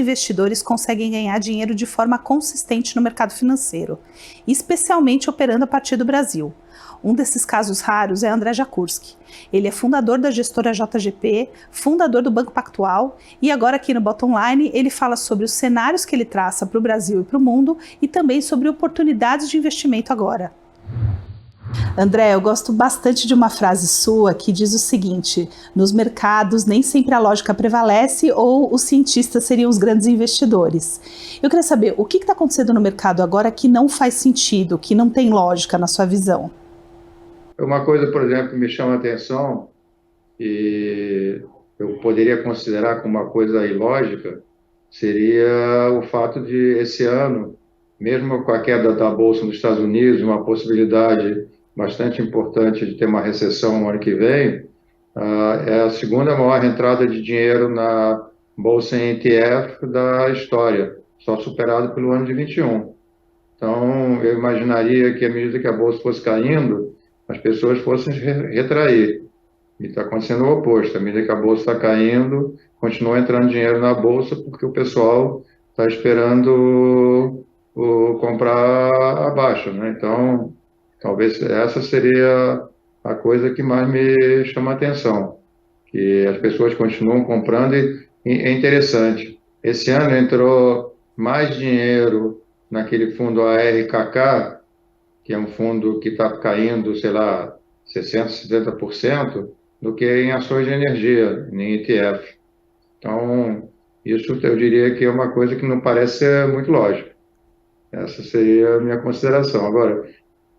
investidores conseguem ganhar dinheiro de forma consistente no mercado financeiro, especialmente operando a partir do Brasil. Um desses casos raros é André Jakurski. Ele é fundador da gestora JGP, fundador do Banco Pactual, e agora aqui no Bottom Line ele fala sobre os cenários que ele traça para o Brasil e para o mundo e também sobre oportunidades de investimento agora. André, eu gosto bastante de uma frase sua que diz o seguinte: nos mercados nem sempre a lógica prevalece ou os cientistas seriam os grandes investidores. Eu queria saber, o que está acontecendo no mercado agora que não faz sentido, que não tem lógica na sua visão? Uma coisa, por exemplo, que me chama a atenção e eu poderia considerar como uma coisa ilógica, seria o fato de esse ano, mesmo com a queda da Bolsa nos Estados Unidos, uma possibilidade bastante importante de ter uma recessão no ano que vem, é a segunda maior entrada de dinheiro na Bolsa em ETF da história, só superado pelo ano de 21. Então, eu imaginaria que à medida que a Bolsa fosse caindo, as pessoas fossem retrair. E está acontecendo o oposto. À medida que a Bolsa está caindo, continua entrando dinheiro na Bolsa porque o pessoal está esperando comprar abaixo, né? Então, talvez essa seria a coisa que mais me chama a atenção, que as pessoas continuam comprando e é interessante. Esse ano entrou mais dinheiro naquele fundo ARKK, que é um fundo que está caindo, sei lá, 60%, 70%, do que em ações de energia, em ETF. Então, isso eu diria que é uma coisa que não parece ser muito lógica. Essa seria a minha consideração. Agora,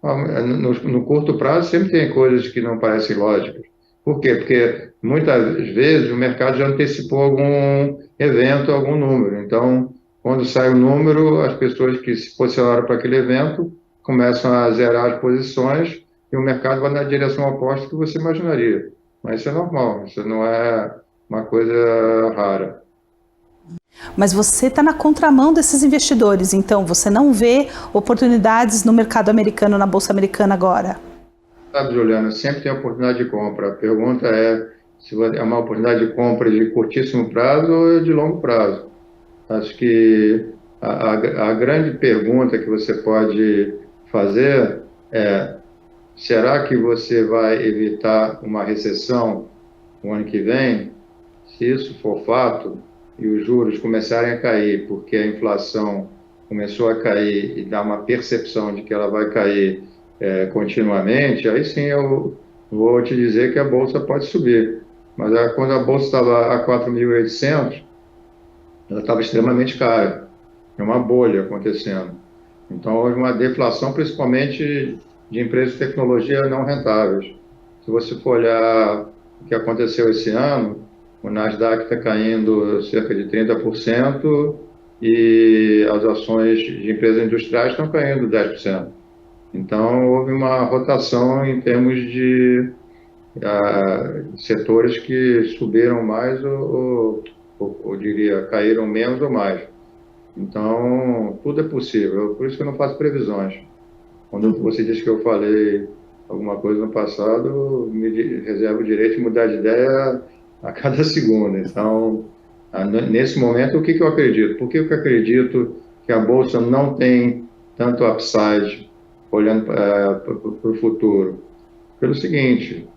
no curto prazo, sempre tem coisas que não parecem lógicas. Por quê? Porque muitas vezes o mercado já antecipou algum evento, algum número. Então, quando sai o número, as pessoas que se posicionaram para aquele evento começam a zerar as posições e o mercado vai na direção oposta que você imaginaria. Mas isso é normal, isso não é uma coisa rara. Mas você está na contramão desses investidores, então você não vê oportunidades no mercado americano, na Bolsa Americana agora? Sabe, Juliana, sempre tem oportunidade de compra. A pergunta é se é uma oportunidade de compra de curtíssimo prazo ou de longo prazo. Acho que a grande pergunta que você pode fazer é: será que você vai evitar uma recessão no ano que vem? Se isso for fato e os juros começarem a cair, porque a inflação começou a cair e dá uma percepção de que ela vai cair continuamente, aí sim eu vou te dizer que a bolsa pode subir. Mas quando a bolsa estava a 4.800, ela estava extremamente cara. É uma bolha acontecendo. Então, houve uma deflação, principalmente de empresas de tecnologia não rentáveis. Se você for olhar o que aconteceu esse ano, o Nasdaq está caindo cerca de 30% e as ações de empresas industriais estão caindo 10%. Então, houve uma rotação em termos de setores que subiram mais ou diria, caíram menos ou mais. Então, tudo é possível. Por isso que eu não faço previsões. Quando você diz que eu falei alguma coisa no passado, me reservo o direito de mudar de ideia a cada segundo. Então, nesse momento, o que eu acredito? Por que eu acredito que a Bolsa não tem tanto upside olhando para o futuro? Pelo seguinte,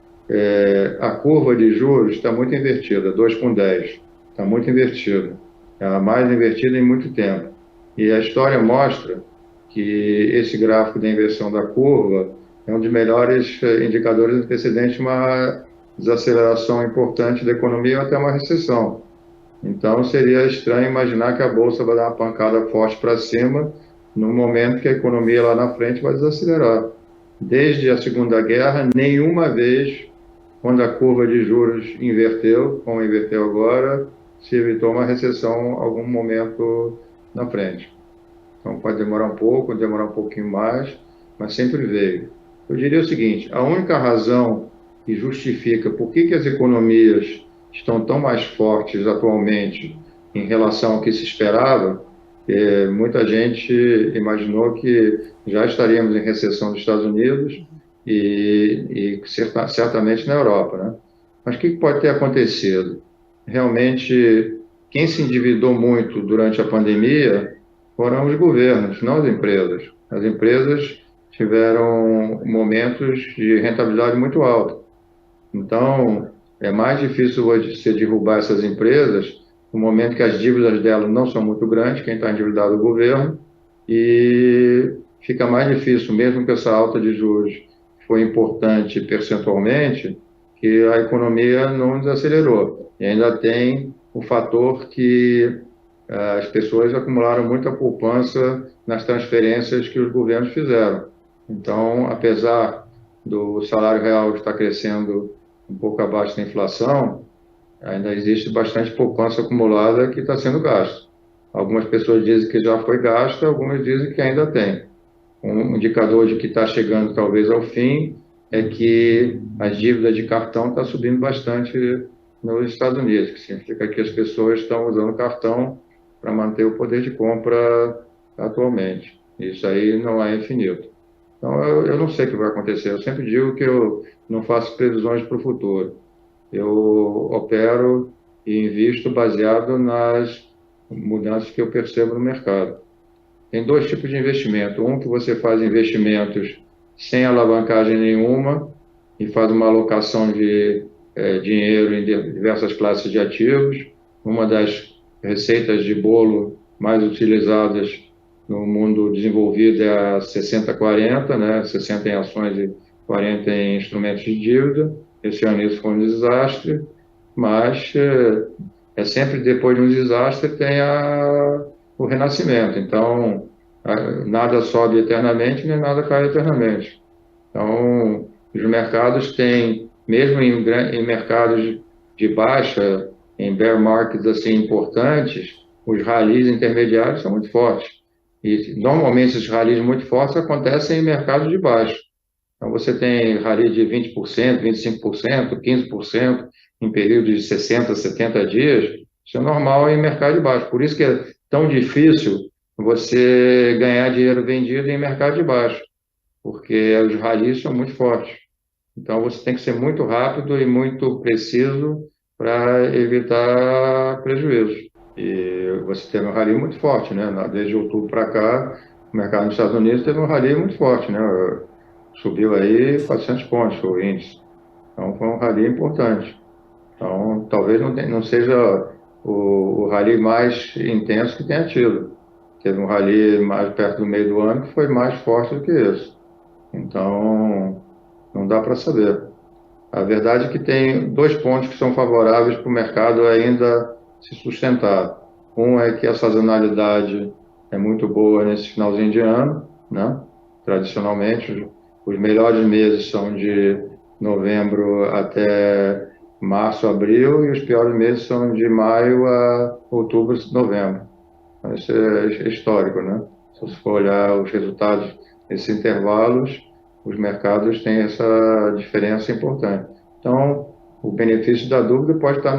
a curva de juros está muito invertida, 2,10. Está muito invertida. É a mais invertida em muito tempo. E a história mostra que esse gráfico da inversão da curva é um dos melhores indicadores antecedentes de uma desaceleração importante da economia ou até uma recessão. Então, seria estranho imaginar que a Bolsa vai dar uma pancada forte para cima no momento que a economia lá na frente vai desacelerar. Desde a Segunda Guerra, nenhuma vez, quando a curva de juros inverteu, como inverteu agora, se evitou uma recessão em algum momento na frente. Então, pode demorar um pouco, demorar um pouquinho mais, mas sempre veio. Eu diria o seguinte: a única razão que justifica por que as economias estão tão mais fortes atualmente em relação ao que se esperava, muita gente imaginou que já estaríamos em recessão nos Estados Unidos e certamente na Europa, né? Mas o que pode ter acontecido? Realmente quem se endividou muito durante a pandemia foram os governos, não as empresas. As empresas tiveram momentos de rentabilidade muito alta. Então, é mais difícil você derrubar essas empresas no momento que as dívidas delas não são muito grandes, quem está endividado é o governo, e fica mais difícil, mesmo que essa alta de juros foi importante percentualmente, que a economia não desacelerou. E ainda tem o fator que as pessoas acumularam muita poupança nas transferências que os governos fizeram. Então, apesar do salário real estar crescendo um pouco abaixo da inflação, ainda existe bastante poupança acumulada que está sendo gasta. Algumas pessoas dizem que já foi gasta, algumas dizem que ainda tem. Um indicador de que está chegando talvez ao fim é que as dívidas de cartão estão subindo bastante nos Estados Unidos, que significa que as pessoas estão usando cartão para manter o poder de compra atualmente. Isso aí não é infinito. Então, eu não sei o que vai acontecer. Eu sempre digo que eu não faço previsões para o futuro. Eu opero e invisto baseado nas mudanças que eu percebo no mercado. Tem dois tipos de investimento. Um que você faz investimentos sem alavancagem nenhuma e faz uma alocação de dinheiro em diversas classes de ativos. Uma das receitas de bolo mais utilizadas no mundo desenvolvido é a 60-40, né? 60 em ações e 40 em instrumentos de dívida. Esse ano isso foi um desastre, mas é sempre depois de um desastre tem o renascimento. Então, nada sobe eternamente, nem nada cai eternamente. Então, os mercados têm, mesmo em mercados de baixa, em bear markets assim importantes, os rallies intermediários são muito fortes. E normalmente esses rallies muito fortes acontecem em mercados de baixa. Então você tem rally de 20%, 25%, 15% em períodos de 60, 70 dias. Isso é normal em mercado de baixo. Por isso que é tão difícil você ganhar dinheiro vendido em mercado de baixo, porque os rallies são muito fortes. Então você tem que ser muito rápido e muito preciso para evitar prejuízos. E você teve um rally muito forte, né? Desde outubro para cá, o mercado nos Estados Unidos teve um rally muito forte, né? Subiu aí 400 pontos o índice. Então foi um rally importante. Então talvez não seja o rally mais intenso que tenha tido. Teve um rally mais perto do meio do ano que foi mais forte do que esse. Então não dá para saber. A verdade é que tem dois pontos que são favoráveis para o mercado ainda se sustentar. Um é que a sazonalidade é muito boa nesse finalzinho de ano, né? Tradicionalmente, os melhores meses são de novembro até março, abril, e os piores meses são de maio a outubro, novembro. Isso é histórico, né? Se você for olhar os resultados desses intervalos, os mercados têm essa diferença importante. Então, o benefício da dúvida pode estar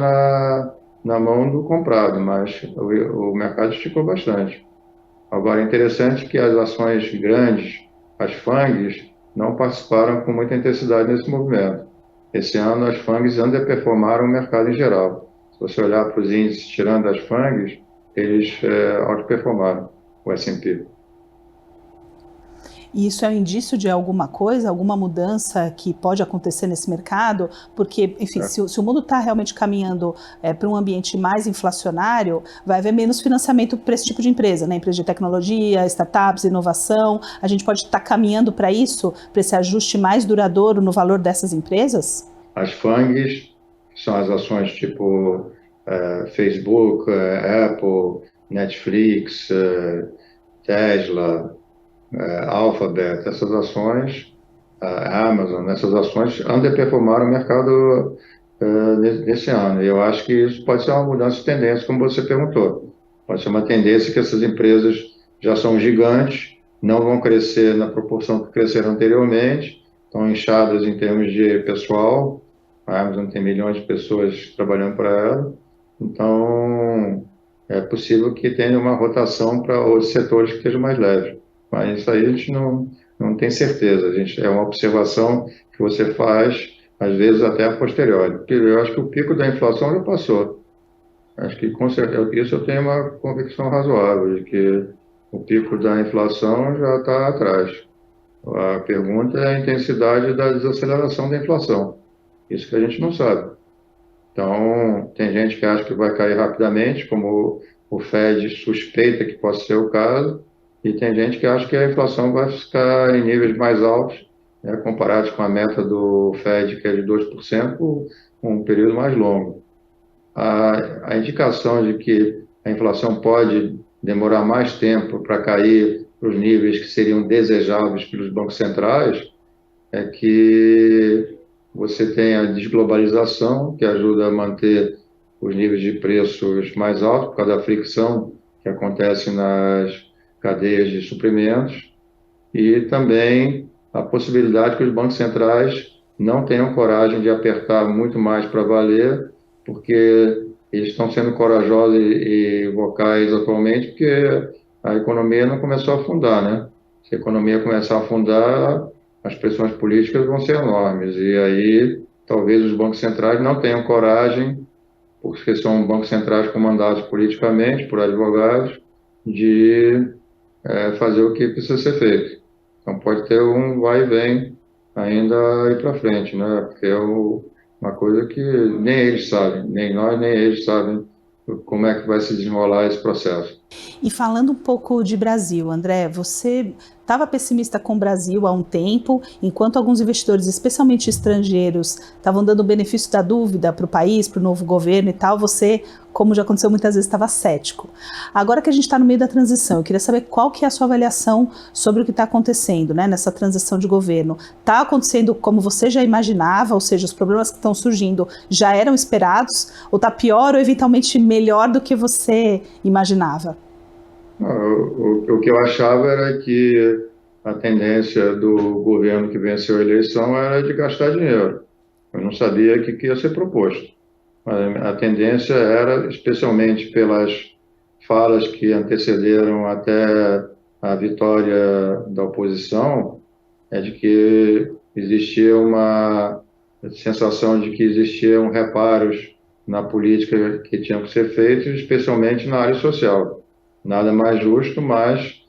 na mão do comprado, mas o mercado esticou bastante. Agora, é interessante que as ações grandes, as FANGs, não participaram com muita intensidade nesse movimento. Esse ano, as FANGs underperformaram o mercado em geral. Se você olhar para os índices tirando as FANGs, eles outperformaram o S&P. E isso é um indício de alguma coisa, alguma mudança que pode acontecer nesse mercado? Porque, enfim, se o mundo está realmente caminhando para um ambiente mais inflacionário, vai haver menos financiamento para esse tipo de empresa, né? Empresas de tecnologia, startups, inovação. A gente pode estar caminhando para isso, para esse ajuste mais duradouro no valor dessas empresas? As FANGs, que são as ações tipo Facebook, Apple, Netflix, Tesla, Alphabet, essas ações, Amazon, essas ações underperformaram o mercado nesse ano. E eu acho que isso pode ser uma mudança de tendência, como você perguntou. Pode ser uma tendência que essas empresas já são gigantes, não vão crescer na proporção que cresceram anteriormente, estão inchadas em termos de pessoal. A Amazon tem milhões de pessoas trabalhando para ela. Então, é possível que tenha uma rotação para outros setores que estejam mais leves. Mas isso aí a gente não tem certeza. É uma observação que você faz, às vezes, até a posteriori. Porque eu acho que o pico da inflação já passou. Acho que com certeza, isso eu tenho uma convicção razoável, de que o pico da inflação já está atrás. A pergunta é a intensidade da desaceleração da inflação. Isso que a gente não sabe. Então, tem gente que acha que vai cair rapidamente, como o Fed suspeita que possa ser o caso, e tem gente que acha que a inflação vai ficar em níveis mais altos, né, comparados com a meta do Fed, que é de 2%, por um período mais longo. A indicação de que a inflação pode demorar mais tempo para cair para os níveis que seriam desejáveis pelos bancos centrais é que você tem a desglobalização, que ajuda a manter os níveis de preços mais altos, por causa da fricção que acontece nas cadeias de suprimentos, e também a possibilidade que os bancos centrais não tenham coragem de apertar muito mais para valer, porque eles estão sendo corajosos e vocais atualmente, porque a economia não começou a afundar, né? Se a economia começar a afundar, as pressões políticas vão ser enormes, e aí talvez os bancos centrais não tenham coragem, porque são bancos centrais comandados politicamente por advogados, de fazer o que precisa ser feito. Então pode ter um vai e vem ainda aí para frente, né? Porque é uma coisa que nem eles sabem, nem nós, nem eles sabem como é que vai se desenrolar esse processo. E falando um pouco de Brasil, André, você estava pessimista com o Brasil há um tempo, enquanto alguns investidores, especialmente estrangeiros, estavam dando o benefício da dúvida para o país, para o novo governo e tal, você, como já aconteceu muitas vezes, estava cético. Agora que a gente está no meio da transição, eu queria saber qual que é a sua avaliação sobre o que está acontecendo, né, nessa transição de governo. Está acontecendo como você já imaginava, ou seja, os problemas que estão surgindo já eram esperados, ou está pior ou eventualmente melhor do que você imaginava? O que eu achava era que a tendência do governo que venceu a eleição era de gastar dinheiro. Eu não sabia o que ia ser proposto. A tendência era, especialmente pelas falas que antecederam até a vitória da oposição, é de que existia uma sensação de que existiam reparos na política que tinham que ser feitos, especialmente na área social. Nada mais justo, mas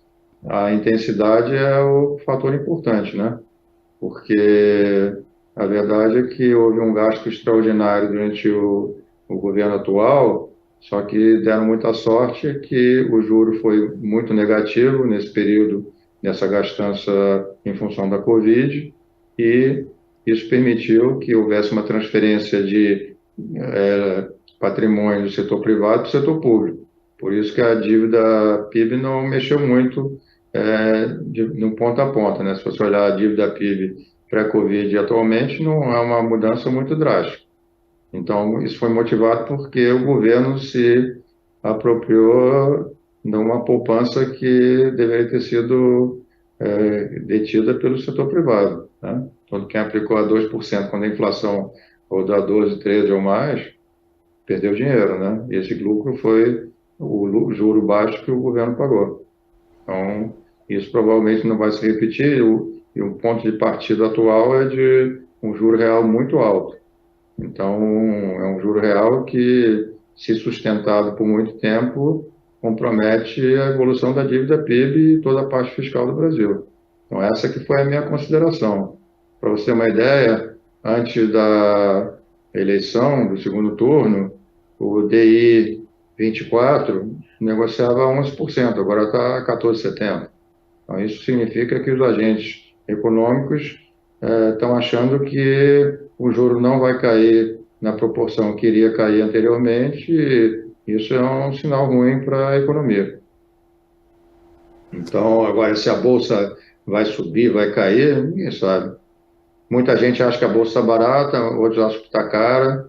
a intensidade é o fator importante, né? Porque a verdade é que houve um gasto extraordinário durante o governo atual, só que deram muita sorte que o juro foi muito negativo nesse período, nessa gastança em função da Covid, e isso permitiu que houvesse uma transferência de patrimônio do setor privado para o setor público. Por isso que a dívida PIB não mexeu muito de um ponto a ponta, né? Se você olhar a dívida PIB pré-Covid atualmente, não é uma mudança muito drástica. Então, isso foi motivado porque o governo se apropriou de uma poupança que deveria ter sido detida pelo setor privado, né? Todo quem aplicou a 2% quando a inflação rodou a 12, 13 ou mais, perdeu dinheiro, né? E esse lucro foi o juro baixo que o governo pagou. Então, isso provavelmente não vai se repetir, e o ponto de partida atual é de um juro real muito alto. Então, é um juro real que, se sustentado por muito tempo, compromete a evolução da dívida PIB e toda a parte fiscal do Brasil. Então, essa que foi a minha consideração. Para você ter uma ideia, antes da eleição, do segundo turno, o DI 24 negociava 11%, agora está 14,70%. Então, isso significa que os agentes econômicos estão achando que o juro não vai cair na proporção que iria cair anteriormente, e isso é um sinal ruim para a economia. Então, agora, se a Bolsa vai subir, vai cair, ninguém sabe. Muita gente acha que a Bolsa está barata, outros acham que está cara.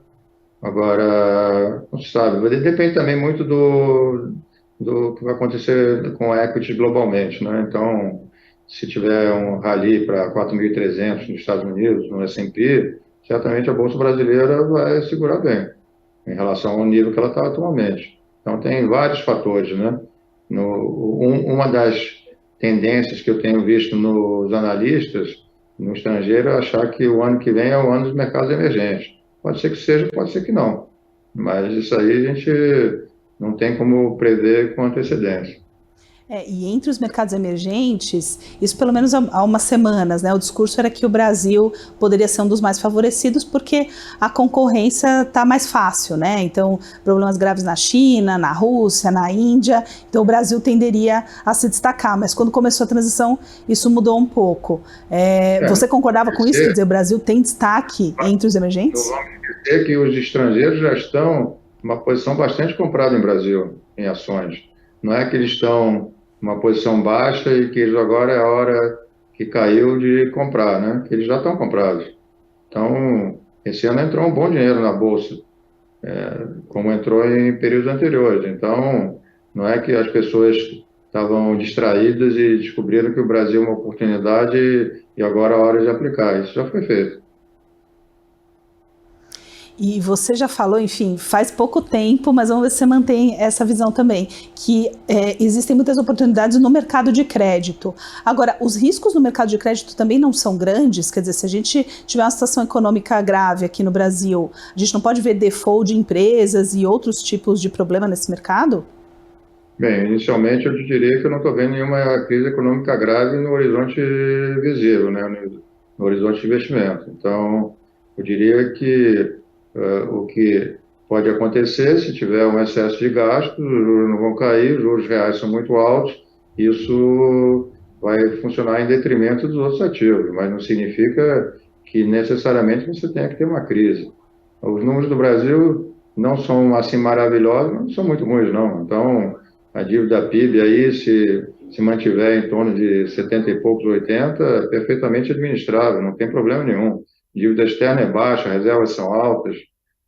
Agora, não se sabe. Depende também muito do que vai acontecer com a equity globalmente, né? Então, se tiver um rally para 4.300 nos Estados Unidos, no S&P, certamente a Bolsa Brasileira vai segurar bem, em relação ao nível que ela está atualmente. Então, tem vários fatores, né? Uma das tendências que eu tenho visto nos analistas no estrangeiro é achar que o ano que vem é o ano dos mercados emergentes. Pode ser que seja, pode ser que não. Mas isso aí a gente não tem como prever com antecedência. E entre os mercados emergentes, isso pelo menos há umas semanas, né? O discurso era que o Brasil poderia ser um dos mais favorecidos porque a concorrência está mais fácil, né? Então, problemas graves na China, na Rússia, na Índia, então o Brasil tenderia a se destacar. Mas quando começou a transição, isso mudou um pouco. Você concordava com isso? Quer dizer, o Brasil tem destaque entre os Não emergentes? vamos esquecer que os estrangeiros já estão numa posição bastante comprada em Brasil, em ações. Não é que eles estão numa posição baixa e que agora é a hora que caiu de comprar, né? Que eles já estão comprados. Então, esse ano entrou um bom dinheiro na Bolsa, como entrou em períodos anteriores. Então, não é que as pessoas estavam distraídas e descobriram que o Brasil é uma oportunidade e agora é a hora de aplicar. Isso já foi feito. E você já falou, enfim, faz pouco tempo, mas vamos ver se você mantém essa visão também, que existem muitas oportunidades no mercado de crédito. Agora, os riscos no mercado de crédito também não são grandes, quer dizer, se a gente tiver uma situação econômica grave aqui no Brasil, a gente não pode ver default de empresas e outros tipos de problema nesse mercado? Bem, inicialmente eu te diria que eu não estou vendo nenhuma crise econômica grave no horizonte visível, né, no horizonte de investimento. Então, eu diria que o que pode acontecer se tiver um excesso de gastos, os juros não vão cair, os juros reais são muito altos, isso vai funcionar em detrimento dos outros ativos, mas não significa que necessariamente você tenha que ter uma crise. Os números do Brasil não são assim maravilhosos, mas não são muito ruins, não. Então, a dívida PIB aí, se mantiver em torno de 70 e poucos, 80, é perfeitamente administrável, não tem problema nenhum. Dívida externa é baixa, reservas são altas.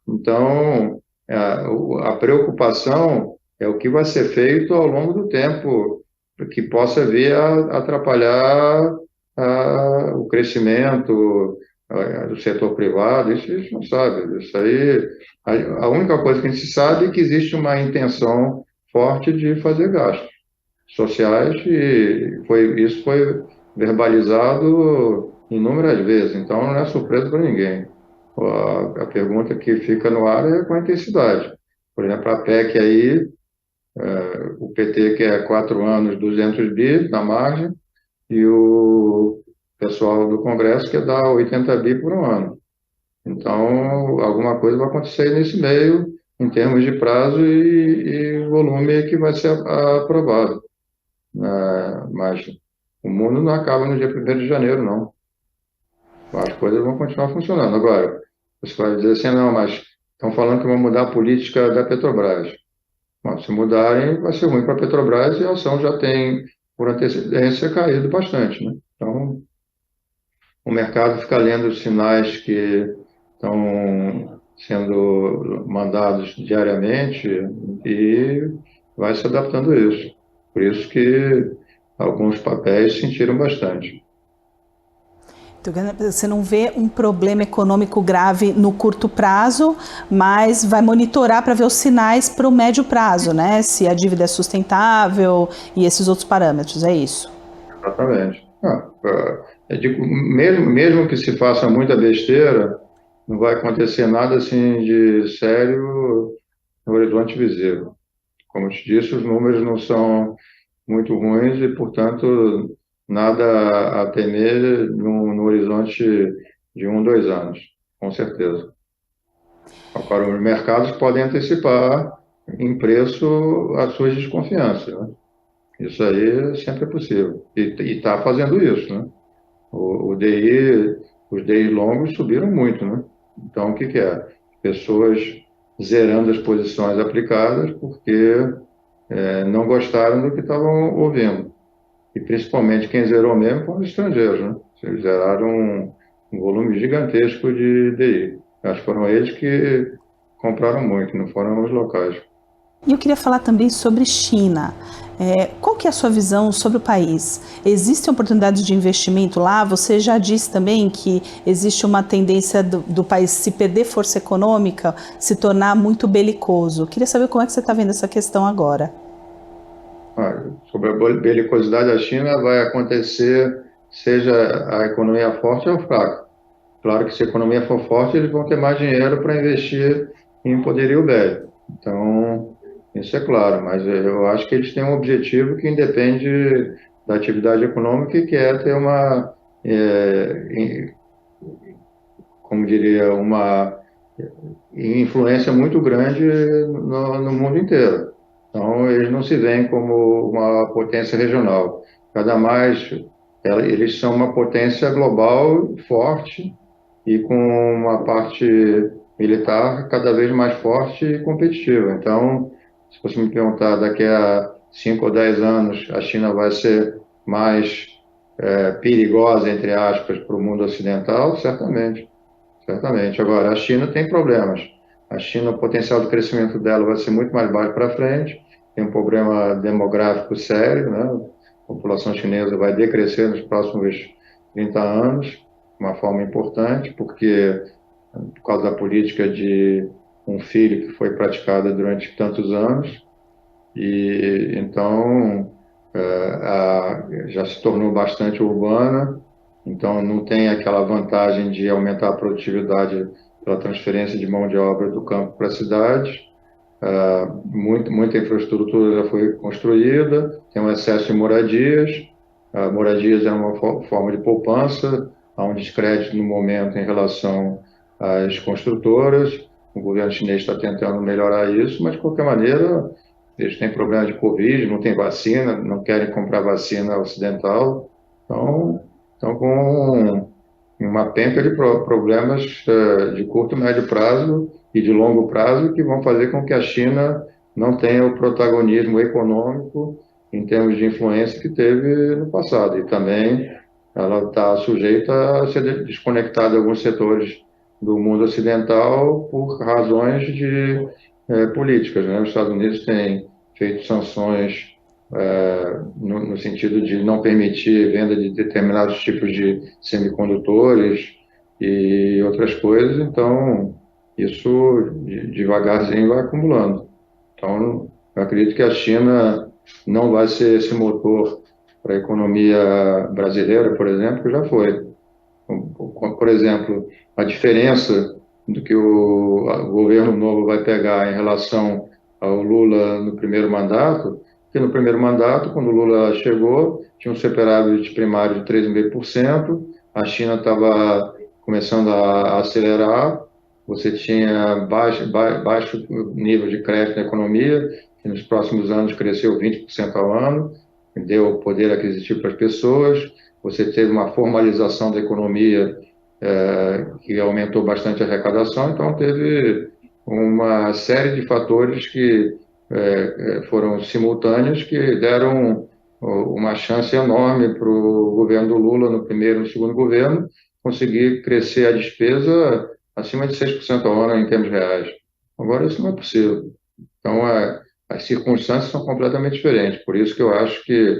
Então, a preocupação é o que vai ser feito ao longo do tempo, que possa vir a atrapalhar o crescimento do setor privado, isso a gente não sabe. Isso aí, a única coisa que a gente sabe é que existe uma intenção forte de fazer gastos sociais e isso foi verbalizado inúmeras vezes, então não é surpresa para ninguém. A pergunta que fica no ar é com a intensidade. Por exemplo, a PEC aí, o PT quer 4 anos, 200 bi na margem, e o pessoal do Congresso quer dar 80 bi por um ano. Então, alguma coisa vai acontecer nesse meio, em termos de prazo e volume que vai ser aprovado. Mas o mundo não acaba no dia 1º de janeiro, não. As coisas vão continuar funcionando. Agora, você vai dizer assim, não, mas estão falando que vão mudar a política da Petrobras. Bom, se mudarem, vai ser ruim para a Petrobras e a ação já tem, por antecedência, caído bastante, né? Então, o mercado fica lendo os sinais que estão sendo mandados diariamente e vai se adaptando a isso. Por isso que alguns papéis sentiram bastante. Você não vê um problema econômico grave no curto prazo, mas vai monitorar para ver os sinais para o médio prazo, né? Se a dívida é sustentável e esses outros parâmetros, é isso? Exatamente. Eu digo, mesmo que se faça muita besteira, não vai acontecer nada assim de sério no horizonte visível. Como eu te disse, os números não são muito ruins e, portanto, nada a temer no horizonte de 1, 2 anos, com certeza. Agora, os mercados podem antecipar em preço as suas desconfianças, né? Isso aí sempre é possível. E está fazendo isso, né? O DI, os DI longos subiram muito, né? Então, o que que é? Pessoas zerando as posições aplicadas porque não gostaram do que estavam ouvindo. E principalmente quem zerou mesmo foram os estrangeiros, né? Eles zeraram um volume gigantesco de DI. Acho que foram eles que compraram muito, não foram os locais. E eu queria falar também sobre China. Qual que é a sua visão sobre o país? Existem oportunidades de investimento lá? Você já disse também que existe uma tendência do país se perder força econômica, se tornar muito belicoso. Eu queria saber como é que você está vendo essa questão agora. Sobre a belicosidade da China vai acontecer seja a economia forte ou fraca. Claro que se a economia for forte, eles vão ter mais dinheiro para investir em poderio bélico. Então, isso é claro, mas eu acho que eles têm um objetivo que independe da atividade econômica e que é ter uma, como diria, uma influência muito grande no mundo inteiro. Então, eles não se veem como uma potência regional. Cada mais, eles são uma potência global forte e com uma parte militar cada vez mais forte e competitiva. Então, se você me perguntar daqui a 5 ou 10 anos, a China vai ser mais perigosa, entre aspas, para o mundo ocidental? Certamente, certamente. Agora, a China tem problemas. A China, o potencial de crescimento dela vai ser muito mais baixo para frente, tem um problema demográfico sério, né? A população chinesa vai decrescer nos próximos 30 anos, de uma forma importante, porque por causa da política de um filho que foi praticada durante tantos anos, e então já se tornou bastante urbana, então não tem aquela vantagem de aumentar a produtividade pela transferência de mão de obra do campo para a cidade. Muita infraestrutura já foi construída, tem um excesso de moradias. Moradias é uma forma de poupança, há um descrédito no momento em relação às construtoras. O governo chinês está tentando melhorar isso, mas de qualquer maneira eles têm problema de Covid, não tem vacina, não querem comprar vacina ocidental, então estão com uma penca de problemas de curto, médio prazo e de longo prazo que vão fazer com que a China não tenha o protagonismo econômico em termos de influência que teve no passado. E também ela está sujeita a ser desconectada de alguns setores do mundo ocidental por razões de políticas, né? Os Estados Unidos têm feito sanções no sentido de não permitir venda de determinados tipos de semicondutores e outras coisas, então isso devagarzinho vai acumulando. Então, eu acredito que a China não vai ser esse motor para a economia brasileira, por exemplo, que já foi. Por exemplo, a diferença do que o governo novo vai pegar em relação ao Lula no primeiro mandato, que no primeiro mandato, quando o Lula chegou, tinha um superávit primário de 3,5%, a China estava começando a acelerar, você tinha baixo nível de crédito na economia, que nos próximos anos cresceu 20% ao ano, deu poder aquisitivo para as pessoas, você teve uma formalização da economia que aumentou bastante a arrecadação, então teve uma série de fatores que foram simultâneos que deram uma chance enorme para o governo do Lula, no primeiro e no segundo governo, conseguir crescer a despesa acima de 6% ao ano em termos reais. Agora isso não é possível. Então, as circunstâncias são completamente diferentes. Por isso que eu acho que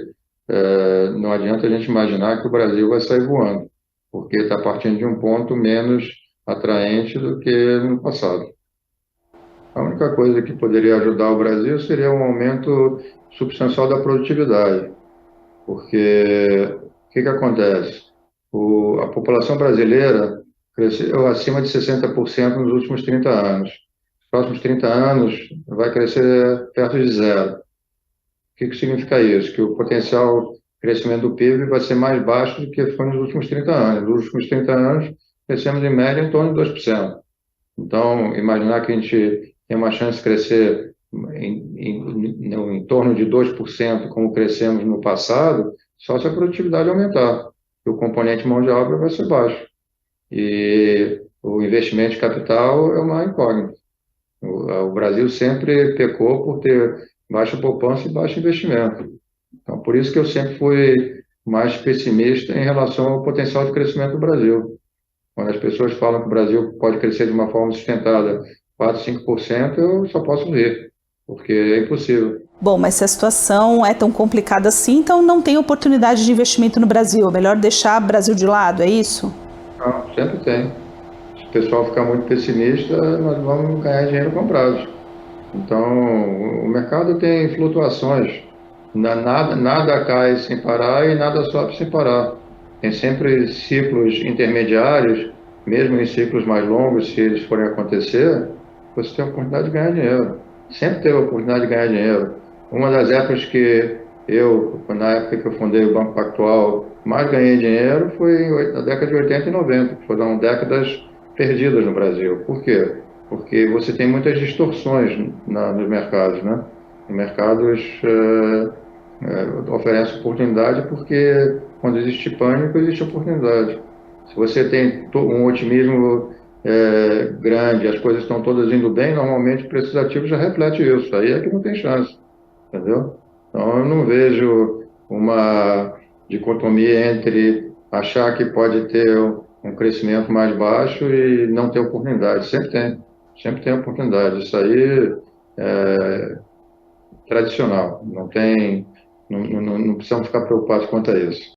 não adianta a gente imaginar que o Brasil vai sair voando, porque está partindo de um ponto menos atraente do que no passado. A única coisa que poderia ajudar o Brasil seria um aumento substancial da produtividade, porque o que acontece? A população brasileira cresceu acima de 60% nos últimos 30 anos. Nos próximos 30 anos vai crescer perto de zero. O que significa isso? Que o potencial crescimento do PIB vai ser mais baixo do que foi nos últimos 30 anos. Nos últimos 30 anos, crescemos em média em torno de 2%. Então, imaginar que a gente tem uma chance de crescer em torno de 2%, como crescemos no passado, só se a produtividade aumentar. E o componente mão de obra vai ser baixo. E o investimento de capital é uma incógnita. O Brasil sempre pecou por ter baixa poupança e baixo investimento. Então, por isso que eu sempre fui mais pessimista em relação ao potencial de crescimento do Brasil. Quando as pessoas falam que o Brasil pode crescer de uma forma sustentada 4, 5%, eu só posso rir, porque é impossível. Bom, mas se a situação é tão complicada assim, então não tem oportunidade de investimento no Brasil. É melhor deixar o Brasil de lado, é isso? Não, sempre tem. Se o pessoal ficar muito pessimista, nós vamos ganhar dinheiro com prazo. Então, o mercado tem flutuações. Nada cai sem parar e nada sobe sem parar. Tem sempre ciclos intermediários, mesmo em ciclos mais longos, se eles forem acontecer, você tem a oportunidade de ganhar dinheiro. Sempre teve a oportunidade de ganhar dinheiro. Uma das épocas que na época que eu fundei o Banco Pactual, mais ganhei dinheiro foi na década de 80 e 90, que foram décadas perdidas no Brasil. Por quê? Porque você tem muitas distorções nos mercados, né? Os mercados oferecem oportunidade porque quando existe pânico, existe oportunidade. Se você tem um otimismo grande, as coisas estão todas indo bem, normalmente o preço ativo já reflete isso. Aí é que não tem chance, entendeu? Então eu não vejo uma dicotomia entre achar que pode ter um crescimento mais baixo e não ter oportunidade. Sempre tem oportunidade. Isso aí é tradicional. Não precisamos ficar preocupados quanto a isso.